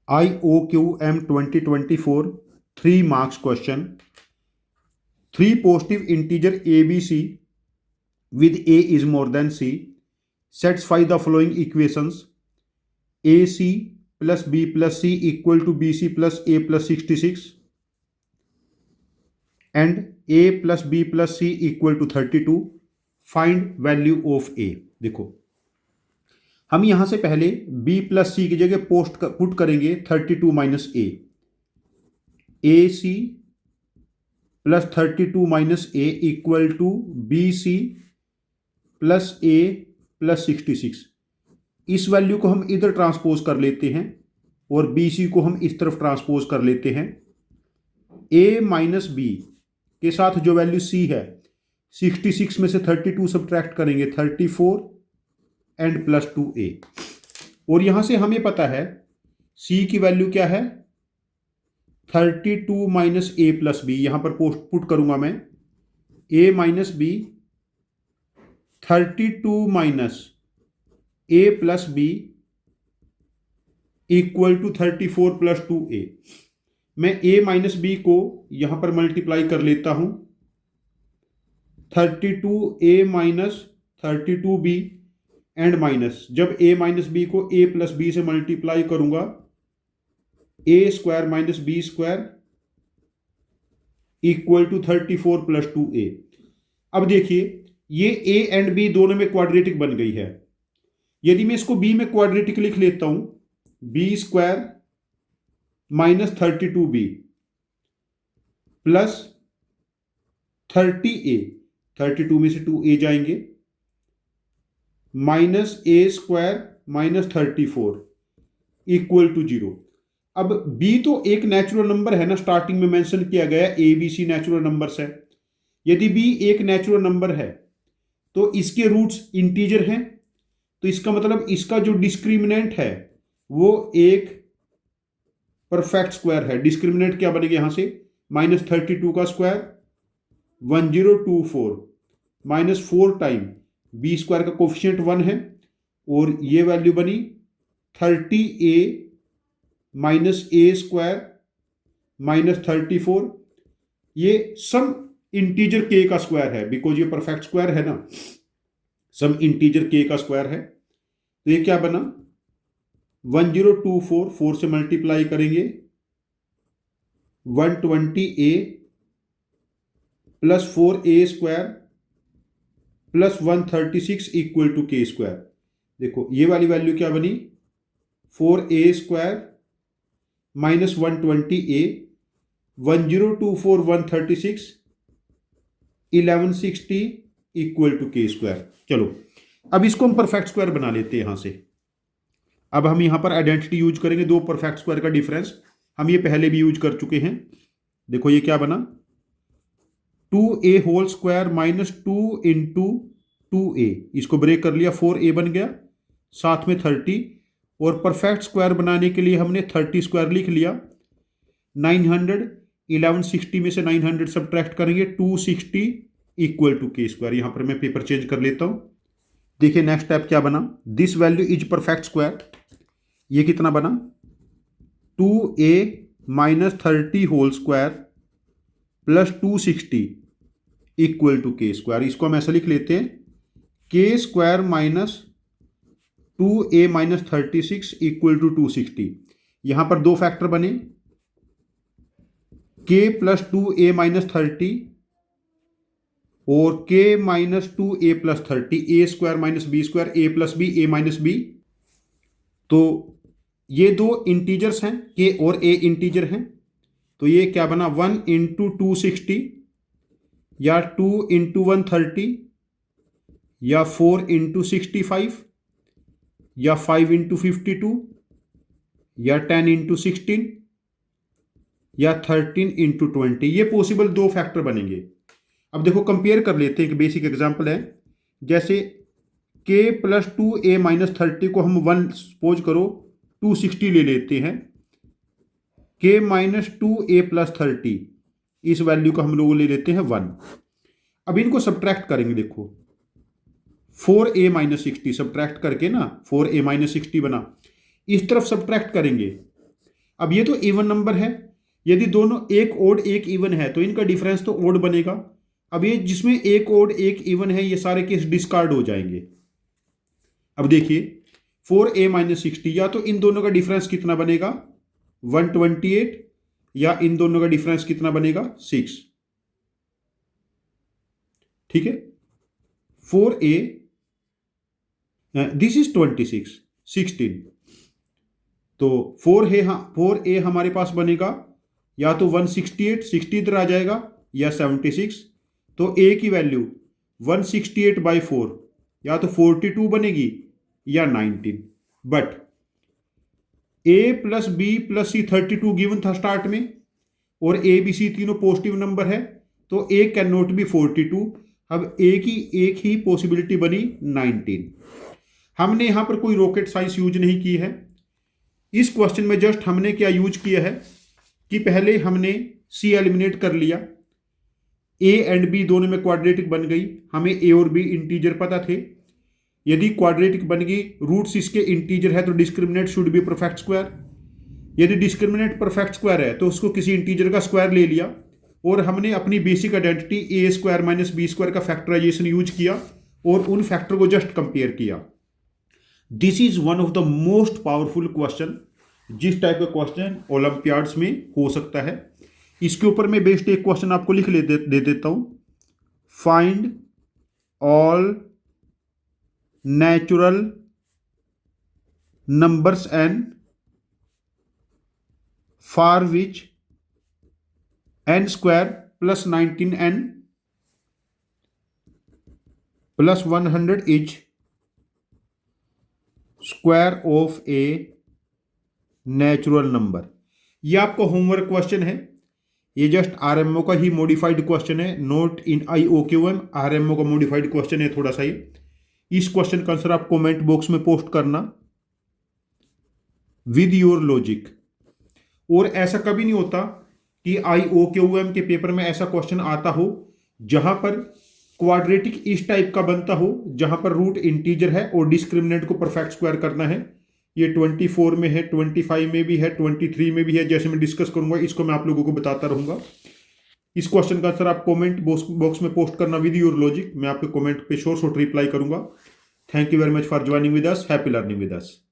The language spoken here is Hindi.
IOQM 2024 3 marks question. 3 positive integer ABC with A is more than C. Satisfy the following equations. AC plus B plus C equal to BC plus A plus 66 and A plus B plus C equal to 32. Find value of A. देखो हम यहां से पहले B प्लस सी की जगह पुट करेंगे 32 minus A C plus 32 minus A equal to B C plus A plus 66. इस वैल्यू को हम इधर ट्रांसपोज कर लेते हैं और बी सी को हम इस तरफ ट्रांसपोज कर लेते हैं. ए माइनस बी के साथ जो वैल्यू सी है 66 में से 32 सब्ट्रैक्ट करेंगे 34 एंड प्लस 2a. और यहां से हमें पता है c की वैल्यू क्या है 32 माइनस ए प्लस बी. यहां पर पुट करूंगा मैं a minus B 32 minus A plus B equal to 34 plus 2a. मैं a माइनस बी को यहां पर मल्टीप्लाई कर लेता हूं 32a minus 32b and minus जब a माइनस बी को a प्लस बी से मल्टीप्लाई करूंगा a square minus B square equal to 34 plus 2a. अब देखिए ये a एंड b दोनों में क्वाड्रेटिक बन गई है. यदि मैं इसको b में क्वाड्रेटिक लिख लेता हूं b square minus 32b plus 30a 32 में से 2a जाएंगे minus A square minus 34 equal to 0. अब b तो एक नेचुरल नंबर है ना, स्टार्टिंग में मेंशन किया गया A B C natural numbers है. यदि b एक नेचुरल नंबर है तो इसके रूट्स इंटीजर हैं, तो इसका मतलब इसका जो डिस्क्रिमिनेंट है वो एक परफेक्ट स्क्वायर है. डिस्क्रिमिनेंट क्या बनेगा यहां से माइनस 32 का square 1024 minus 4 time B square का कोफिशिएंट 1 है और ये वैल्यू बनी 30a minus A square minus 34. ये सम इंटीजर के का स्क्वायर है बिकॉज ये परफेक्ट स्क्वायर है ना, सम इंटीजर के का स्क्वायर है. तो ये क्या बना 1024 4 से मल्टीप्लाई करेंगे 120a plus 4a square plus 136 equal to K square. देखो ये वाली वैल्यू क्या बनी 4a square minus 120a 1024 136 1160 equal to K square. चलो अब इसको हम परफेक्ट स्क्वायर बना लेते हैं यहां से. अब हम यहां पर आइडेंटिटी यूज करेंगे, दो परफेक्ट स्क्वायर का डिफरेंस हम ये पहले भी यूज कर चुके हैं. देखो ये क्या बना 2a whole square minus 2 into 2a. इसको ब्रेक कर लिया 4a बन गया साथ में 30 और परफेक्ट स्क्वायर बनाने के लिए हमने 30 स्क्वायर लिख लिया 900 1160 में से 900 सब्ट्रैक्ट करेंगे 260 इक्वल टू के स्क्वायर. यहां पर मैं पेपर चेंज कर लेता हूं. देखिए नेक्स्ट स्टेप क्या बना this value is perfect square. ये कितना बना 2a minus 30 whole square plus 260 equal to K square. इसको हम ऐसा लिख लेते हैं के square minus 2a minus 36 equal to 260. यहां पर दो फैक्टर बने k प्लस 2a माइनस 30 और k minus 2a plus 30 a square minus B square a plus B a minus B. तो ये दो इंटीजर्स हैं k और a इंटीजर हैं, तो ये क्या बना 1 इंटू 260 या 2 इंटू 130 या 4 इंटू 65 या 5 इंटू 52 या 10 इंटू 16 या 13 इंटू 20. ये पॉसिबल दो फैक्टर बनेंगे. अब देखो कंपेयर कर लेते हैं. एक बेसिक एग्जांपल है जैसे k प्लस 2a माइनस 30 को हम 1 सपोज करो 260 ले लेते हैं k माइनस 2a प्लस 30 इस वैल्यू को हम लोग ले लेते हैं 1. अब इनको सब्ट्रैक्ट करेंगे. देखो 4a माइनस 60 सब्ट्रैक्ट करके ना 4a माइनस 60 बना, इस तरफ सब्ट्रैक्ट करेंगे अब ये तो इवन नंबर है, यदि दोनों एक ओड एक इवन है तो इनका डिफरेंस तो ओड बनेगा। अब ये जिसमें एक ओड एक इवन है ये सारे केस डिस्कार्ड हो जाएंगे। अब देखिए 4a माइनस 60, या तो इन दोनों का डिफरेंस कितना बनेगा 128, या इन दोनों का डिफरेंस कितना बनेगा 6। ठीक है, 4a दिस इज 26 16, तो 4a हमारे पास बनेगा या तो 168 60 इधर आ जाएगा, या 76। तो a की वैल्यू 168/4 या तो 42 बनेगी या 19। But a plus b plus c 32 given था स्टार्ट में, और a b c तीनों पॉजिटिव नंबर है, तो a कैन नॉट बी 42। अब a की एक ही पॉसिबिलिटी बनी 19। हमने यहां पर कोई रॉकेट साइंस यूज नहीं की है। इस क्वेश्चन में जस्ट हमने क्या यूज किया है कि पहले हमने c एलिमिनेट कर लिया, a एंड b दोनों में क्वाड्रेटिक बन गई, हमें a और b इंटीजर पता थे। यदि क्वाड्रेटिक बन गई, रूट्स इसके इंटीजर है, तो discriminant should be perfect square. यदि डिस्क्रिमिनेंट परफेक्ट स्क्वायर है तो उसको किसी इंटीजर का स्क्वायर ले लिया, और हमने अपनी basic identity a square minus b square का फैक्टराइजेशन यूज किया और उन फैक्टर को जस्ट कंपेयर किया। This is one of the most powerful question, जिस टाइप का क्वेश्चन ओलंपियाड्स में हो सकता है। इसके ऊपर मैं बेस्ड एक क्वेश्चन आपको लिख दे देता हूं। Find all natural numbers n for which n square plus 19n plus 100 is square of a natural number. ये आपका होमवर्क क्वेश्चन है, ये जस्ट आरएमओ का ही मॉडिफाइड क्वेश्चन है, नोट इन IOQM, आरएमओ का मॉडिफाइड क्वेश्चन है थोड़ा सा ये। इस क्वेश्चन का आंसर आप कमेंट बॉक्स में पोस्ट करना विद योर लॉजिक। और ऐसा कभी नहीं होता कि IOQM के पेपर में ऐसा क्वेश्चन आता हो जहां पर क्वाड्रेटिक इस टाइप का बनता हो, जहां पर रूट इंटीजर है और डिस्क्रिमिनेंट को परफेक्ट स्क्वायर करना है। ये 24 में है, 25 में भी है, 23 में भी है, जैसे मैं डिस्कस करूंगा इसको मैं आप लोगों को बताता रहूंगा। इस क्वेश्चन का आंसर आप कमेंट बॉक्स में पोस्ट करना विद योर लॉजिक, मैं आपके कमेंट पे शॉर्ट रिप्लाई करूंगा। Thank you very much for joining with us, happy learning with us.